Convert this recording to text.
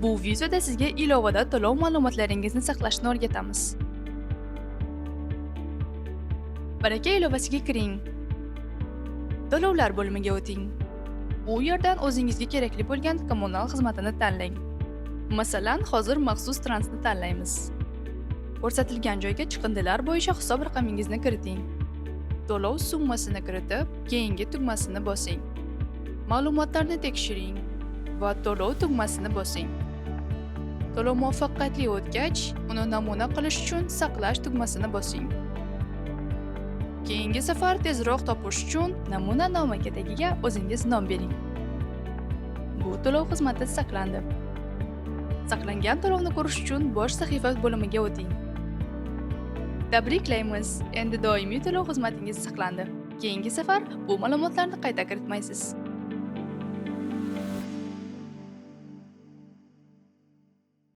Bu videoda sizga ilovada to'lov ma'lumotlaringizni saqlashni o'rgatamiz. Baraka ilovasiga kiring. To'lovlar bo'limiga o'ting. Bu yerdan o'zingizga kerakli bo'lgan kommunal xizmatini tanlang. Masalan, hozir maxsus transni tanlaymiz. Ko'rsatilgan joyga chiqindilar bo'yicha hisob raqamingizni kiriting. To'lov summasini kiritib, keyingi tugmasini bosing. Ma'lumotlarni tekshiring va to'lov tugmasini bosing. To'lov muvaffaqiyatli o'tgach, uni namuna qilish uchun saqlash tugmasini bosing. Keyingi safar tezroq topish uchun namunanoma tagiga o'zingiz nom bering. Bu to'lov xizmati saqlandi. Saqlangan to'lovni ko'rish uchun bosh sahifa bo'limiga o'ting. Tabriklaymiz! Endi doimiy to'lov xizmatingiz saqlandi. Keyingi safar bu ma'lumotlarni qayta kiritmaysiz.